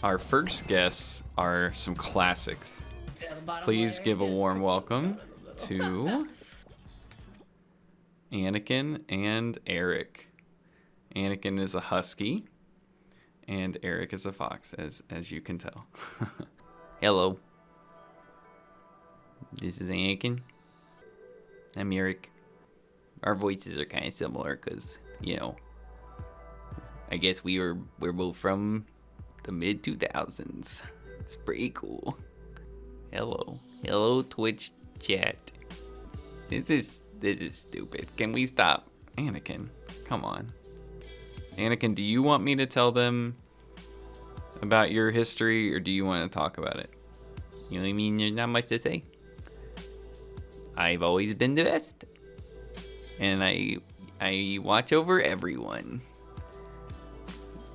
Our first guests are some classics. Please give a warm welcome to Anakin and Eric. Anakin is a husky, and Eric is a fox, as you can tell. Hello. This is Anakin. I'm Eric. Our voices are kind of similar because, I guess we're both from the mid 2000s. It's pretty cool. Hello Twitch chat. This is stupid. Can we stop? Anakin, come on. Anakin, do you want me to tell them about your history, or do you want to talk about it? You know what I mean? There's not much to say. I've always been the best, and I watch over everyone.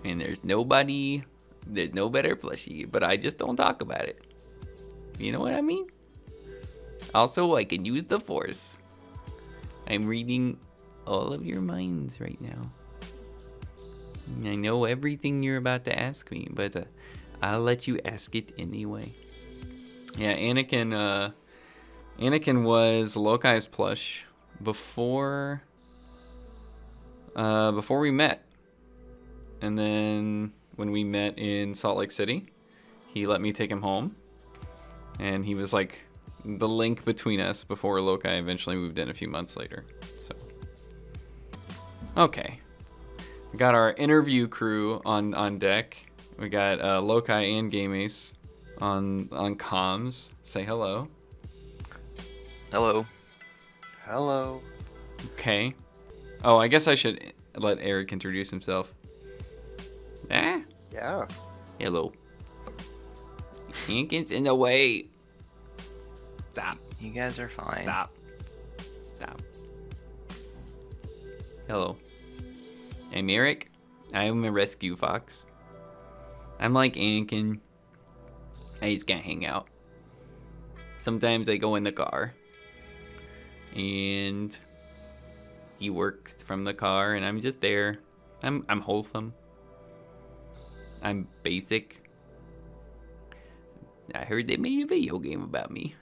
And there's no better plushie, but I just don't talk about it. You know what I mean? Also, I can use the Force. I'm reading all of your minds right now. I know everything you're about to ask me, but I'll let you ask it anyway. Yeah, Anakin was Lokai's plush before we met. And then when we met in Salt Lake City, he let me take him home. And he was like the link between us before Lokai eventually moved in a few months later. So, okay. We got our interview crew on deck. We got Lokai and Game Ace on comms. Say hello. Hello. Hello. Okay. Oh, I guess I should let Eric introduce himself. Yeah. Hello. Anakin's in the way. Stop. You guys are fine. Stop. Hello. I'm Eric. I'm a rescue fox. I'm like Anakin. I just can't hang out. Sometimes I go in the car. And he works from the car, and I'm just there. I'm wholesome. I'm basic. I heard they made a video game about me.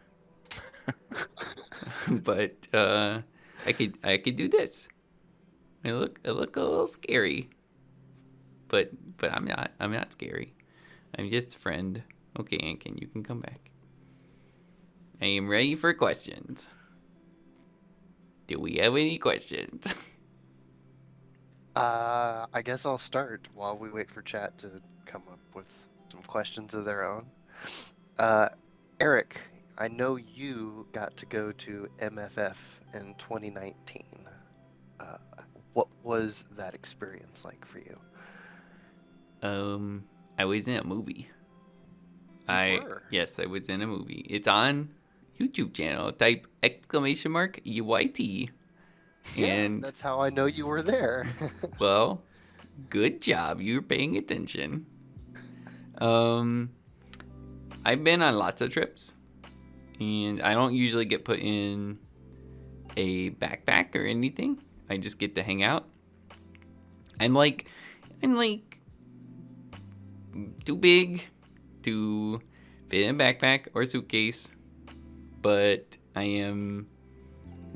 But I could do this. I look a little scary. But I'm not scary. I'm just a friend. Okay, Anakin, you can come back. I am ready for questions. Do we have any questions? I guess I'll start while we wait for chat to come up with some questions of their own. Eric, I know you got to go to MFF in 2019. What was that experience like for you? I was in a movie. You were? Yes, I was in a movie. It's on YouTube channel. Type !UYT. And that's how I know you were there. well, good job. You're paying attention. I've been on lots of trips, and I don't usually get put in a backpack or anything. I just get to hang out. I'm like too big to fit in a backpack or suitcase, but I am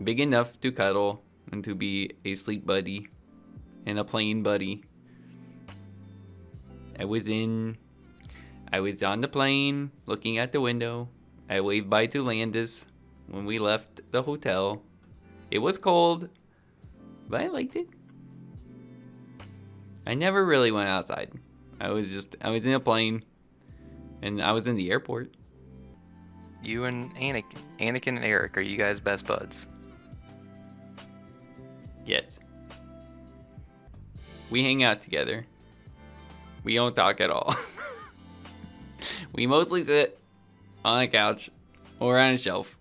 big enough to cuddle and to be a sleep buddy and a plane buddy. I was on the plane looking at the window. I waved bye to Landis when we left the hotel. It was cold, but I liked it. I never really went outside. I was in a plane, and I was in the airport. You and Anakin and Eric, are you guys best buds? Yes. We hang out together. We don't talk at all. We mostly sit on a couch or on a shelf,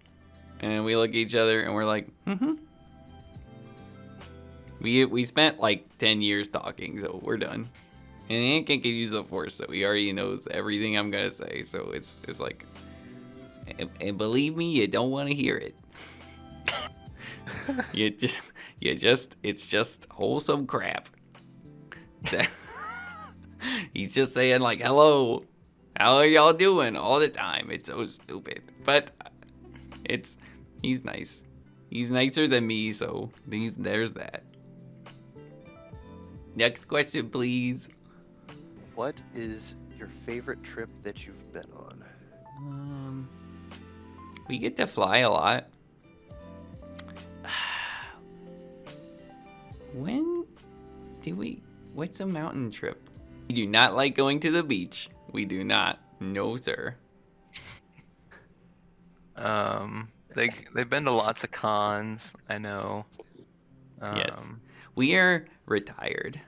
and we look at each other and we're like, We spent like 10 years talking, so we're done. And Anakin can use the Force, so he already knows everything I'm gonna say. So it's like, and believe me, you don't want to hear it. It's just wholesome crap. He's just saying like, hello, How are y'all doing all the time? It's so stupid. But he's nice. He's nicer than me, so there's that. Next question, please. What is your favorite trip that you've been on? We get to fly a lot. When did we? What's a mountain trip? We do not like going to the beach. We do not. No, sir. They've been to lots of cons. I know. Yes. We are retired.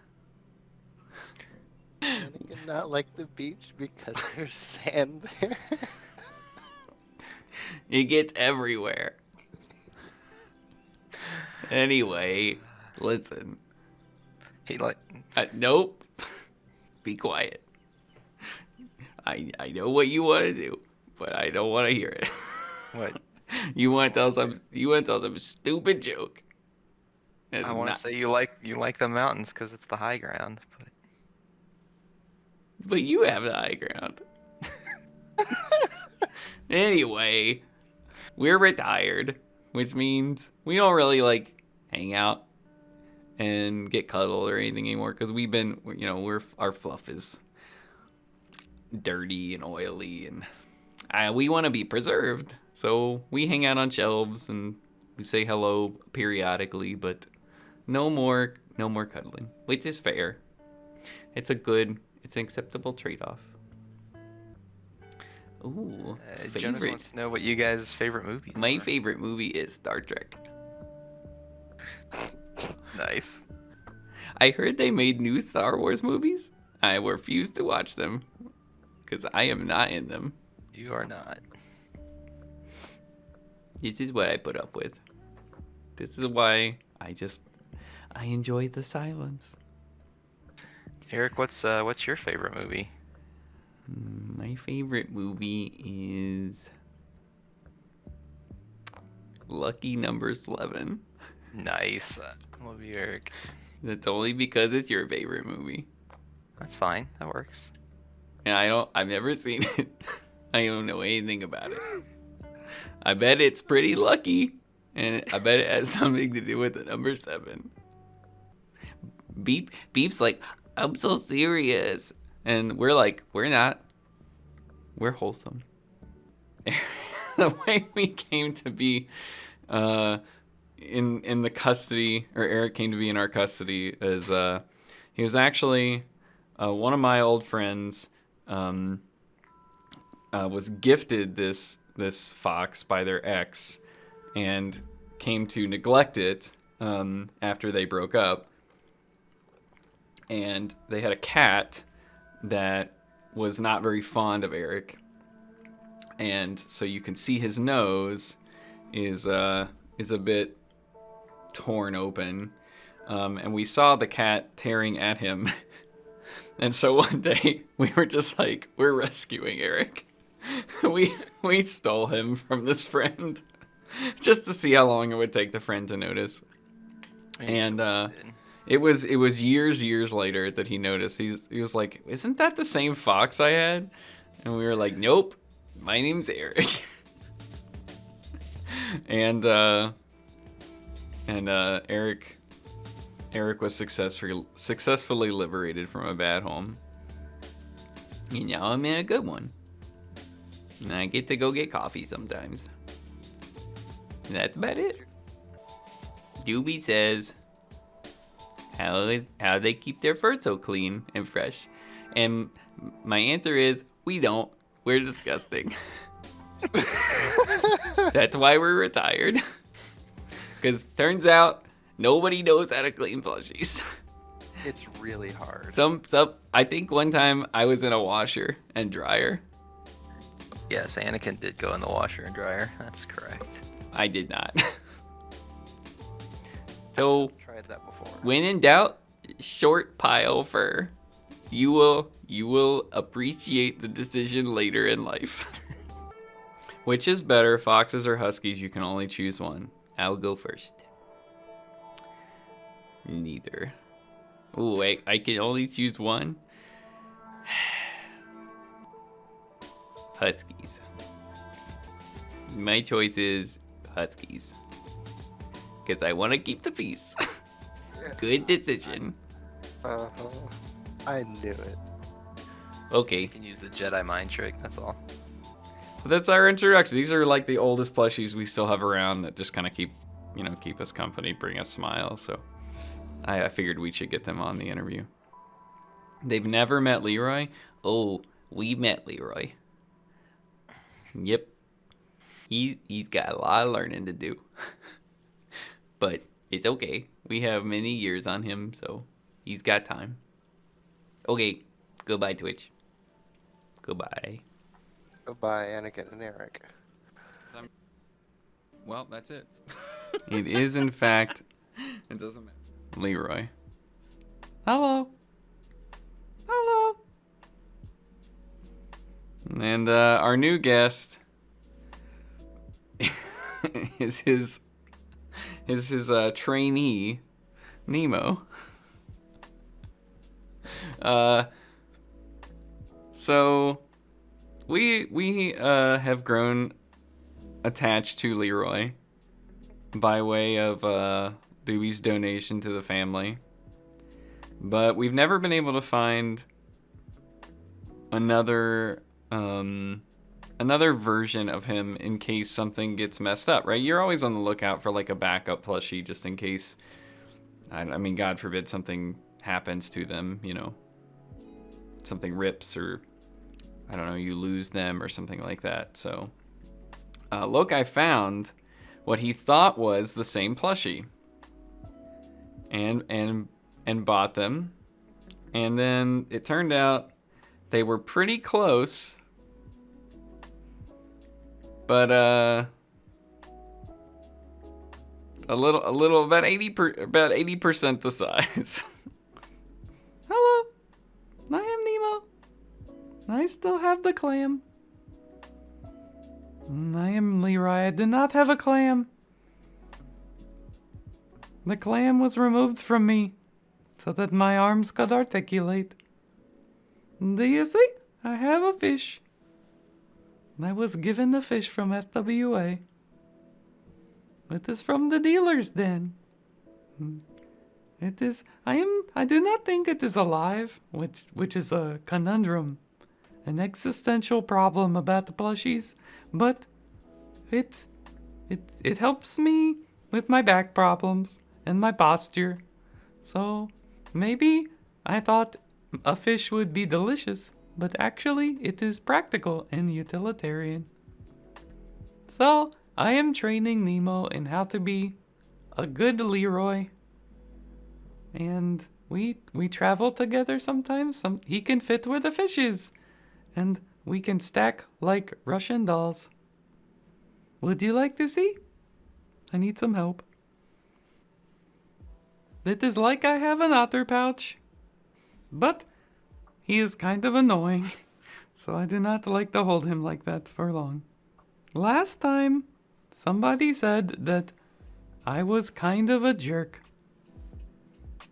Anakin not like the beach because there's sand there. It gets everywhere. Anyway, listen. He like. Nope. Be quiet. I know what you want to do, but I don't want to hear it. What? You want to tell some stupid joke. I want to say you like the mountains because it's the high ground. But you have the high ground. Anyway, we're retired, which means we don't really like hang out and get cuddled or anything anymore because our fluff is dirty and oily and we want to be preserved. So we hang out on shelves and we say hello periodically, but no more cuddling, which is fair. It's an acceptable trade-off. Ooh, Jonas wants to know what you guys' favorite movies are. My favorite movie is Star Trek. Nice. I heard they made new Star Wars movies. I refuse to watch them because I am not in them. You are not. This is what I put up with. This is why I enjoy the silence. Eric, what's your favorite movie? My favorite movie is Lucky Number 11. Nice. Love you, Eric. That's only because it's your favorite movie. That's fine. That works. And I've never seen it. I don't know anything about it. I bet it's pretty lucky, and I bet it has something to do with the number 7. Beep's like, I'm so serious. And we're like, we're not. We're wholesome. The way we came to be in the custody, or Eric came to be in our custody, is he was actually one of my old friends was gifted this fox by their ex and came to neglect it after they broke up. And they had a cat that was not very fond of Eric. And so you can see his nose is a bit torn open. And we saw the cat tearing at him. And so one day we were just like, we're rescuing Eric. We stole him from this friend just to see how long it would take the friend to notice. And it was years later that he noticed. He was like, "Isn't that the same fox I had?" And we were like, "Nope, my name's Eric." and Eric was successfully liberated from a bad home. And now I'm in a good one. And I get to go get coffee sometimes. And that's about it. Doobie says, how they keep their fur so clean and fresh? And my answer is, we don't. We're disgusting. That's why we're retired. Because turns out, nobody knows how to clean plushies. It's really hard. I think one time I was in a washer and dryer. Yes, Anakin did go in the washer and dryer. That's correct. I did not. So, Tried that before. when in doubt, short pile fur. You will appreciate the decision later in life. Which is better, foxes or huskies? You can only choose one. I'll go first. Neither. Oh, wait, I can only choose one? Huskies. My choice is Huskies. Because I want to keep the peace. Good decision. Uh-huh. I knew it. Okay. You can use the Jedi mind trick, that's all. So that's our introduction. These are like the oldest plushies we still have around that just kind of keep us company, bring us smiles. So I figured we should get them on the interview. They've never met Leeroy. Oh, we met Leeroy. Yep. He's got a lot of learning to do. But it's okay. We have many years on him, so he's got time. Okay. Goodbye, Twitch. Goodbye. Goodbye, Anakin and Eric. Well, that's it. It is, in fact, it doesn't matter. Leeroy. Hello. Hello. And our new guest is his trainee, Nemo. So we have grown attached to Leeroy by way of Dewey's donation to the family, but we've never been able to find another version of him in case something gets messed up, right? You're always on the lookout for like a backup plushie just in case, I mean, God forbid something happens to them, something rips or, I don't know, you lose them or something like that. So Lokai found what he thought was the same plushie and bought them. And then it turned out they were pretty close, but a little about 80% the size. Hello, I am Nemo. I still have the clam. I am Leeroy. I do not have a clam. The clam was removed from me so that my arms could articulate. Do you see? I have a fish. I was given the fish from FWA. It is from the dealer's den. It is. I do not think it is alive, which is a conundrum, an existential problem about the plushies. But it helps me with my back problems and my posture. So maybe I thought a fish would be delicious, but actually it is practical and utilitarian. So I am training Nemo in how to be a good Leeroy. And we travel together sometimes. He can fit where the fish is. And we can stack like Russian dolls. Would you like to see? I need some help. It is like I have an otter pouch. But he is kind of annoying. So I do not like to hold him like that for long. Last time, somebody said that I was kind of a jerk.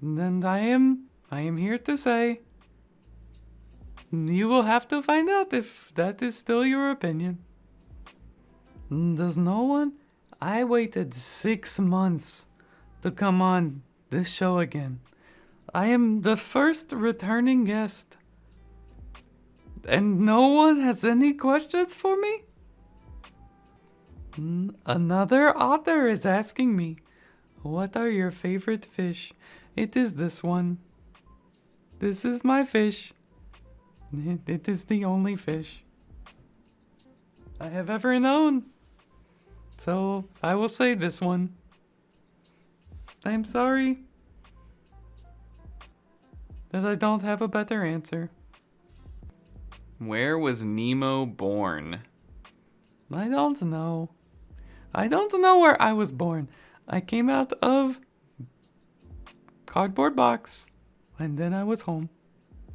And I am here to say, you will have to find out if that is still your opinion. Does no one? I waited 6 months to come on this show again. I am the first returning guest. And no one has any questions for me? Another author is asking me, what are your favorite fish? It is this one. This is my fish. It is the only fish I have ever known. So I will say this one. I'm sorry that I don't have a better answer. Where was Nemo born? I don't know. I don't know where I was born. I came out of cardboard box and then I was home.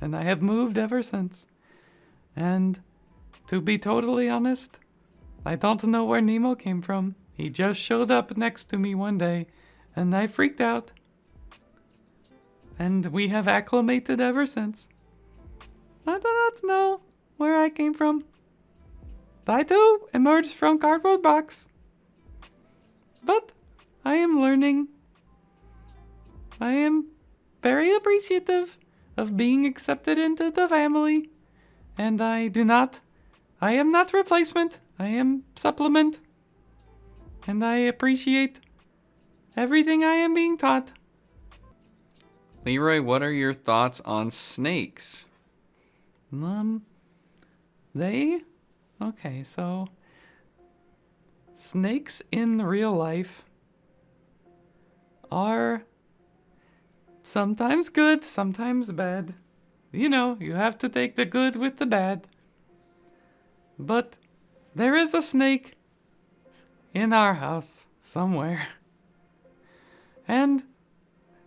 And I have moved ever since. And to be totally honest, I don't know where Nemo came from. He just showed up next to me one day and I freaked out. And we have acclimated ever since. I do not know where I came from. I too emerged from cardboard box. But I am learning. I am very appreciative of being accepted into the family. And I am not replacement. I am supplement. And I appreciate everything I am being taught. Leeroy, what are your thoughts on snakes? Okay, so snakes in real life are sometimes good, sometimes bad. You know, you have to take the good with the bad. But there is a snake in our house somewhere. And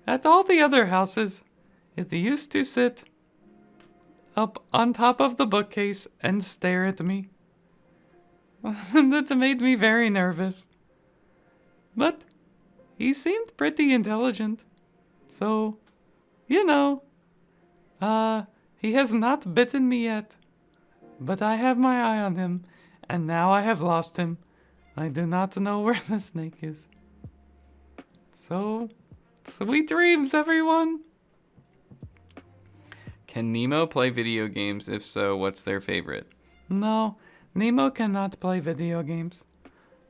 at all the other houses, it used to sit up on top of the bookcase and stare at me. That made me very nervous. But he seemed pretty intelligent. So, you know, he has not bitten me yet. But I have my eye on him, and now I have lost him. I do not know where the snake is. So, sweet dreams, everyone! Can Nemo play video games? If so, what's their favorite? No, Nemo cannot play video games.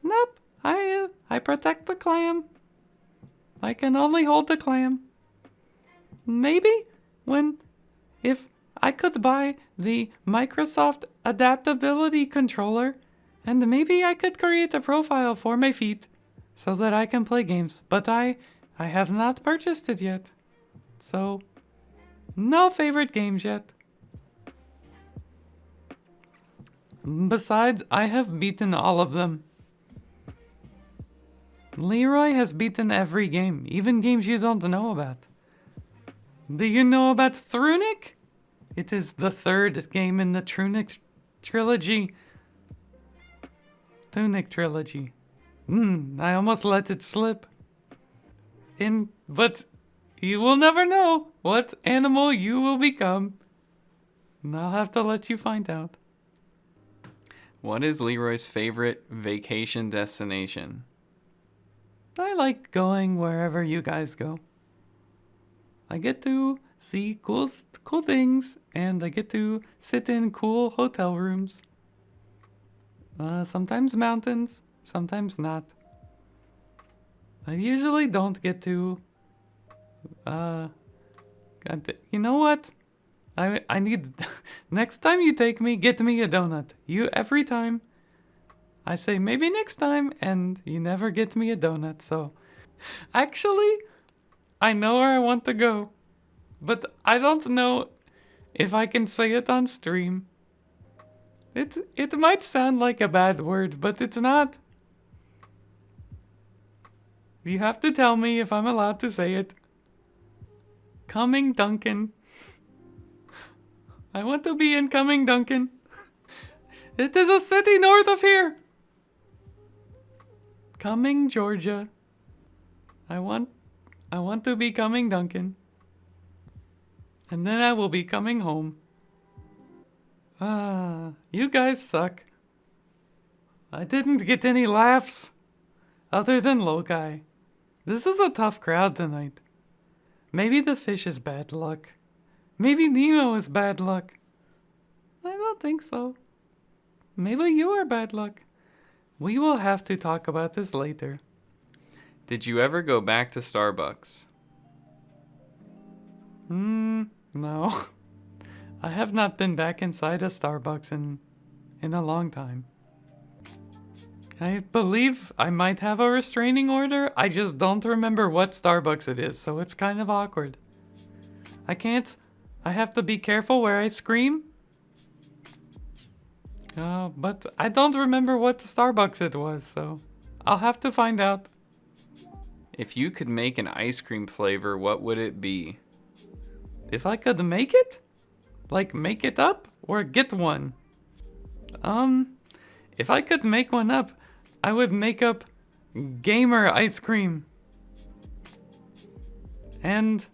Nope, I protect the clam. I can only hold the clam. Maybe if I could buy the Microsoft Adaptability Controller, and maybe I could create a profile for my feet so that I can play games, but I have not purchased it yet. So, no favorite games yet. Besides, I have beaten all of them. Leeroy has beaten every game, even games you don't know about. Do you know about Thrunic? It is the third game in the Tunic trilogy. I almost let it slip. But you will never know what animal you will become. And I'll have to let you find out. What is Leeroy's favorite vacation destination? I like going wherever you guys go. I get to see cool things, and I get to sit in cool hotel rooms. Sometimes mountains, sometimes not. I usually don't get to. You know what? I need. Next time you take me, get me a donut. Every time. I say maybe next time, and you never get me a donut. So, actually, I know where I want to go, but I don't know if I can say it on stream. It might sound like a bad word, but it's not. You have to tell me if I'm allowed to say it. Coming Duncan. I want to be in Coming Duncan. It is a city north of here. Coming Georgia. I want to be Coming Duncan. And then I will be coming home. You guys suck. I didn't get any laughs. Other than Lokai. This is a tough crowd tonight. Maybe the fish is bad luck. Maybe Nemo is bad luck. I don't think so. Maybe you are bad luck. We will have to talk about this later. Did you ever go back to Starbucks? No. I have not been back inside a Starbucks in a long time. I believe I might have a restraining order. I just don't remember what Starbucks it is, so it's kind of awkward. I have to be careful where I scream. But I don't remember what Starbucks it was, so I'll have to find out. If you could make an ice cream flavor, what would it be? If I could make it? Like make it up or get one? If I could make one up, I would make up gamer ice cream. And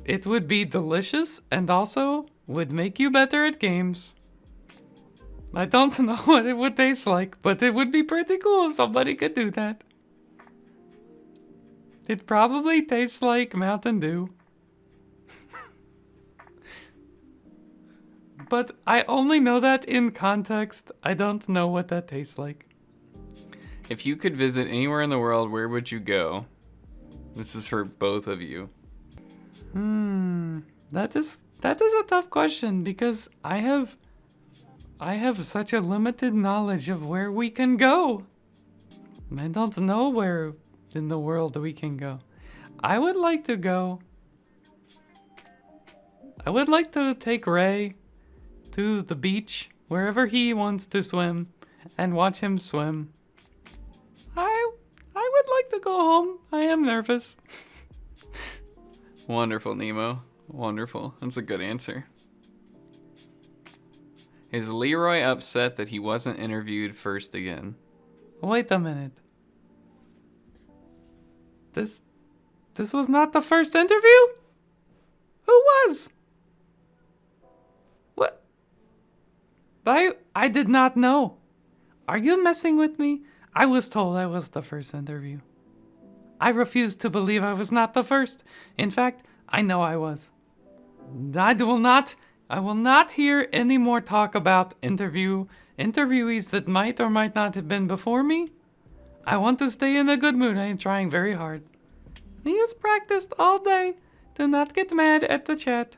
it would be delicious and also would make you better at games. I don't know what it would taste like, but it would be pretty cool if somebody could do that. It probably tastes like Mountain Dew. But I only know that in context. I don't know what that tastes like. If you could visit anywhere in the world, where would you go? This is for both of you. That is a tough question because I have such a limited knowledge of where we can go. I don't know where in the world we can go. I would like to take Ray to the beach, wherever he wants to swim, and watch him swim. I would like to go home. I am nervous. Wonderful, Nemo. Wonderful. That's a good answer. Is Leeroy upset that he wasn't interviewed first again? Wait a minute. This was not the first interview? Who was? What? I did not know. Are you messing with me? I was told I was the first interview. I refuse to believe I was not the first. In fact, I know I was. I will not hear any more talk about interviewees that might or might not have been before me. I want to stay in a good mood. I am trying very hard. He has practiced all day. Do not get mad at the chat.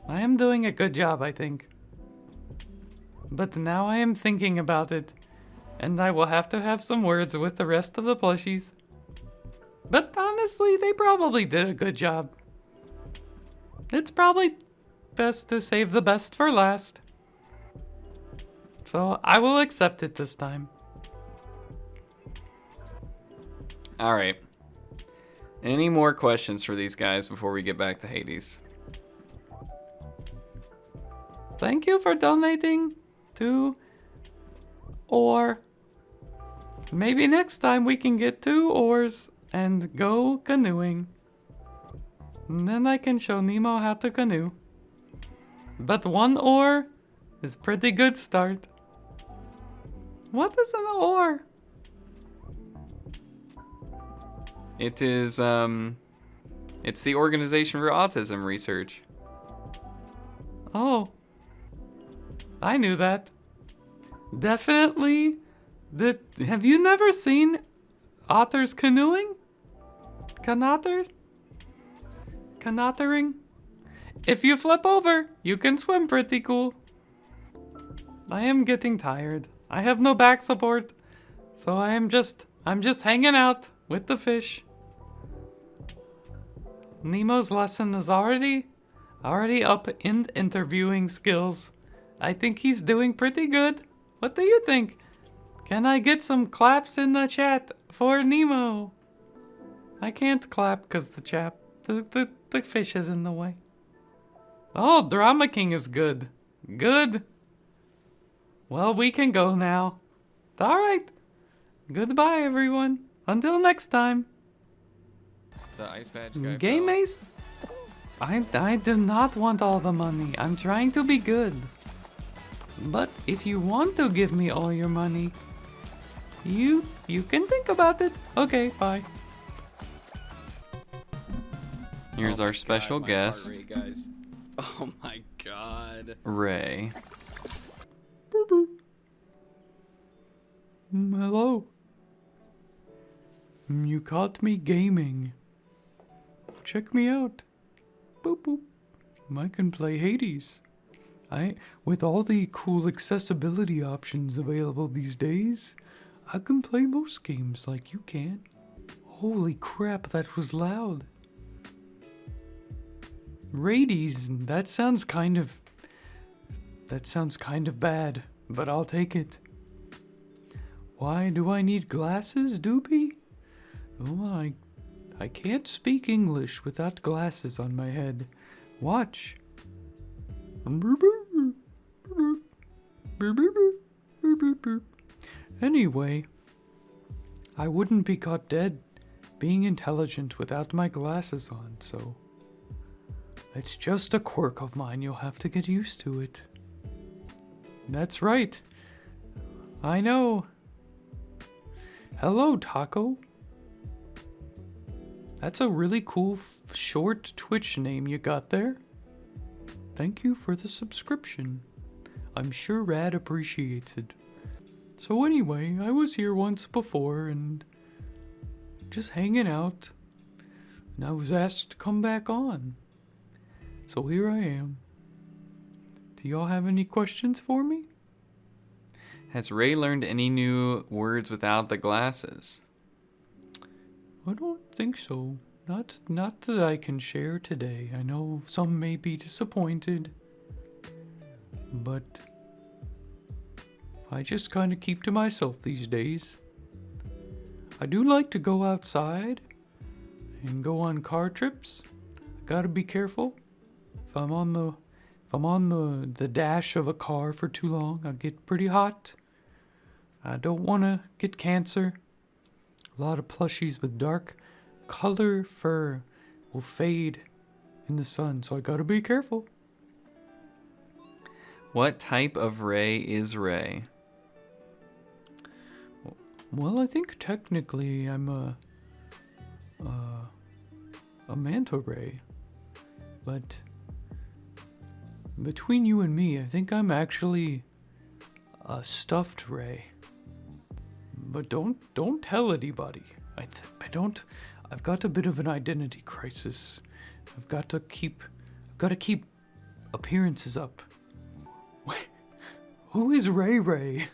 I am doing a good job, I think. But now I am thinking about it, and I will have to have some words with the rest of the plushies. But honestly, they probably did a good job. It's probably best to save the best for last. So I will accept it this time. All right. Any more questions for these guys before we get back to Hades? Thank you for donating to, or maybe next time we can get 2 oars and go canoeing. And then I can show Nemo how to canoe. But 1 oar is pretty good start. What is an oar? It is, it's the Organization for Autism Research. Oh. I knew that. Definitely. Have you never seen otters canoeing? Canothering? If you flip over, you can swim pretty cool. I am getting tired. I have no back support, so I'm just hanging out with the fish. Nemo's lesson is already up in interviewing skills. I think he's doing pretty good. What do you think? Can I get some claps in the chat for Nemo? I can't clap because the fish is in the way. Oh, Drama King is good. Good. Well, we can go now. All right. Goodbye, everyone. Until next time. The ice patch guy. Game fell. Ace? I do not want all the money. I'm trying to be good. But if you want to give me all your money, you can think about it. Okay, bye. Here's our special guest, Guys. Oh my god. Ray. Hello. You caught me gaming. Check me out. Boop boop. I can play Hades. With all the cool accessibility options available these days, I can play most games like you can. Holy crap, that was loud. Hades, that sounds kind of bad, but I'll take it. Why do I need glasses, Doobie? Oh, I can't speak English without glasses on my head. Watch. Anyway, I wouldn't be caught dead being intelligent without my glasses on, so it's just a quirk of mine. You'll have to get used to it. That's right. I know. Hello, Taco. That's a really cool short Twitch name you got there. Thank you for the subscription. I'm sure Rad appreciates it. So anyway, I was here once before and just hanging out. And I was asked to come back on. So here I am. Do y'all have any questions for me? Has Ray learned any new words without the glasses? I don't think so. Not that I can share today. I know some may be disappointed. But I just kind of keep to myself these days. I do like to go outside and go on car trips. Gotta be careful. If I'm on the dash of a car for too long, I'll get pretty hot. I don't want to get cancer. A lot of plushies with dark color fur will fade in the sun, so I gotta be careful. What type of Ray is Ray? Well, I think technically I'm a manta ray, but between you and me, I think I'm actually a stuffed ray. But don't tell anybody. I've got a bit of an identity crisis. I've got to keep appearances up. Who is Ray Ray?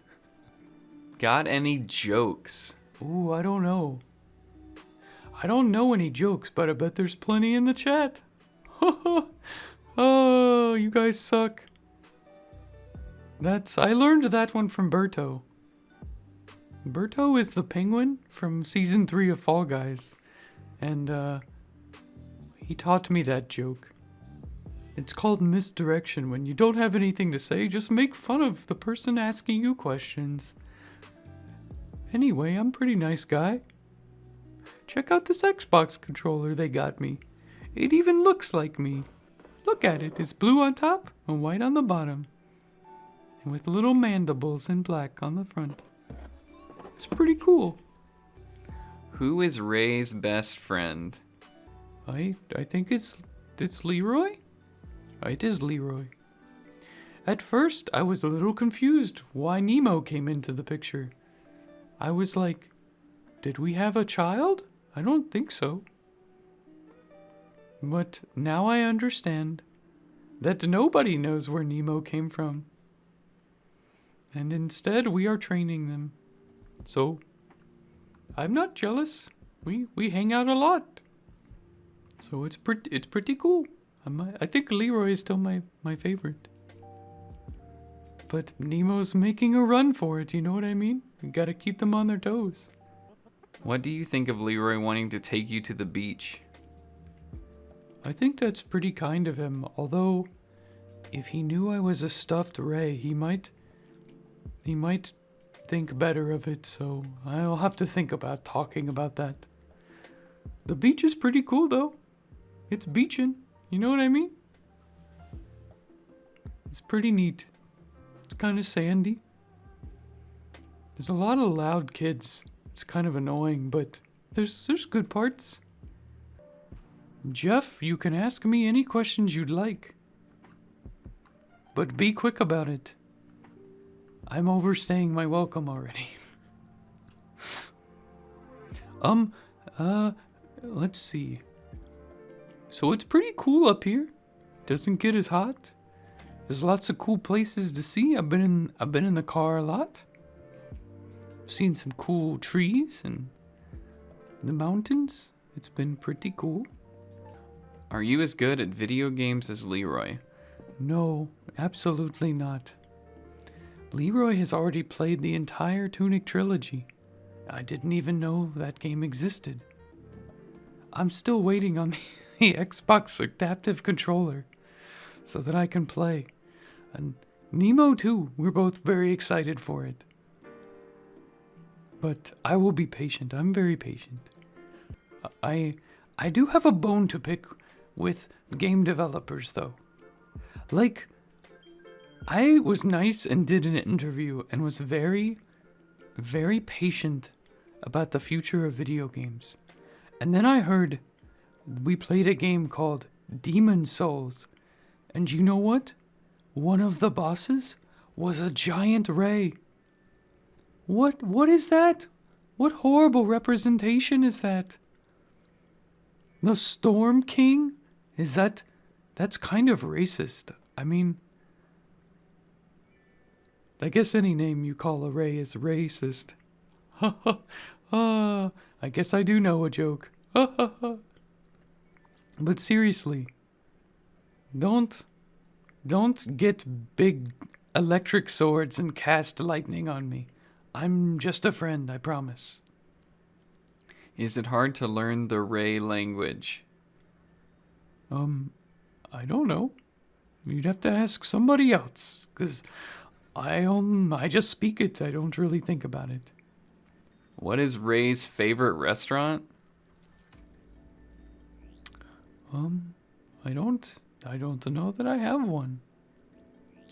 Got any jokes? Ooh, I don't know. I don't know any jokes, but I bet there's plenty in the chat. Oh, you guys suck. I learned that one from Berto. Berto is the penguin from season 3 of Fall Guys. And he taught me that joke. It's called misdirection. When you don't have anything to say, just make fun of the person asking you questions. Anyway, I'm a pretty nice guy. Check out this Xbox controller they got me. It even looks like me. Look at it. It's blue on top and white on the bottom. And with little mandibles in black on the front. It's pretty cool. Who is Ray's best friend? I think it's Leeroy? It is Leeroy. At first, I was a little confused why Nemo came into the picture. I was like, did we have a child? I don't think so. But now I understand that nobody knows where Nemo came from. And instead, we are training them. So, I'm not jealous. We hang out a lot. So it's pretty cool. I think Leeroy is still my favorite. But Nemo's making a run for it, you know what I mean? You gotta keep them on their toes. What do you think of Leeroy wanting to take you to the beach? I think that's pretty kind of him, although if he knew I was a stuffed Ray, he might think better of it, so I'll have to think about talking about that. The beach is pretty cool though. It's beaching, you know what I mean? It's pretty neat. It's kind of sandy. There's a lot of loud kids. It's kind of annoying, but there's good parts. Jeff, you can ask me any questions you'd like. But be quick about it. I'm overstaying my welcome already. Let's see. So it's pretty cool up here. Doesn't get as hot. There's lots of cool places to see. I've been in the car a lot. Seen some cool trees and the mountains. It's been pretty cool. Are you as good at video games as Leeroy? No, absolutely not. Leeroy has already played the entire Tunic trilogy. I didn't even know that game existed. I'm still waiting on the Xbox adaptive controller so that I can play. And Nemo too, we're both very excited for it. But I will be patient. I'm very patient. I do have a bone to pick with game developers though. Like, I was nice and did an interview and was very, very patient about the future of video games. And then I heard we played a game called Demon Souls. And you know what? One of the bosses was a giant ray. What is that? What horrible representation is that? The Storm King? That's kind of racist. I mean, I guess any name you call a ray is racist. Ha ha ha. I guess I do know a joke. Ha ha ha. But seriously, don't get big electric swords and cast lightning on me. I'm just a friend, I promise. Is it hard to learn the Ray language? I don't know. You'd have to ask somebody else, 'cause I just speak it. I don't really think about it. What is Ray's favorite restaurant? I don't know that I have one.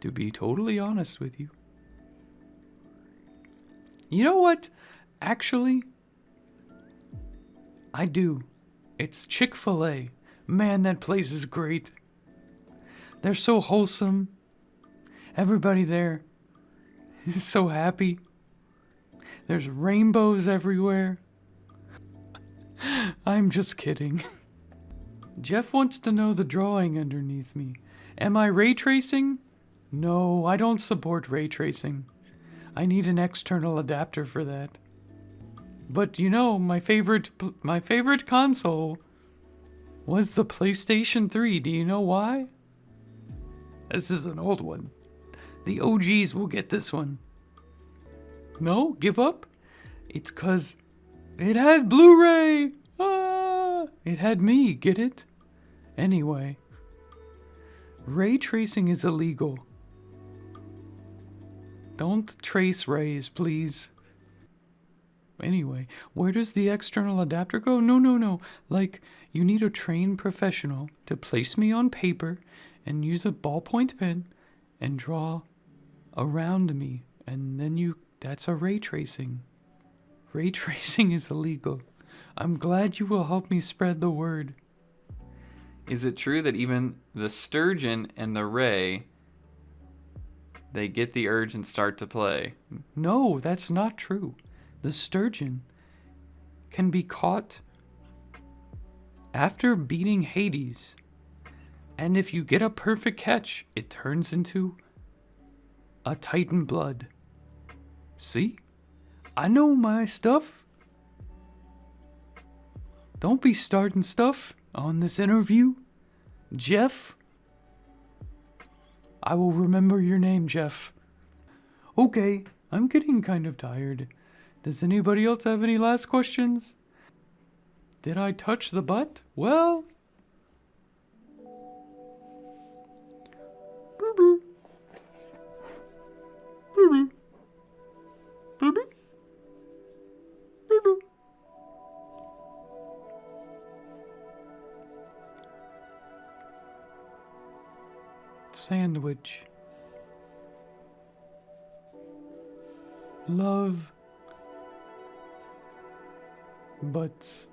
To be totally honest with you. You know what? Actually, I do. It's Chick-fil-A. Man, that place is great. They're so wholesome. Everybody there is so happy. There's rainbows everywhere. I'm just kidding. Jeff wants to know the drawing underneath me. Am I ray tracing? No, I don't support ray tracing. I need an external adapter for that. But you know, my favorite console was the PlayStation 3. Do you know why? This is an old one. The OGs will get this one. No? Give up? It's 'cause it had Blu-ray! Ah! It had me, get it? Anyway. Ray tracing is illegal. Don't trace rays, please. Anyway, where does the external adapter go? No. Like, you need a trained professional to place me on paper and use a ballpoint pen and draw around me. And then that's a ray tracing. Ray tracing is illegal. I'm glad you will help me spread the word. Is it true that even the sturgeon and the ray, they get the urge and start to play? No, that's not true. The sturgeon can be caught after beating Hades. And if you get a perfect catch, it turns into a Titan blood. See? I know my stuff. Don't be starting stuff on this interview. Jeff? I will remember your name, Jeff. Okay, I'm getting kind of tired. Does anybody else have any last questions? Did I touch the butt? Well... Sandwich. Love. But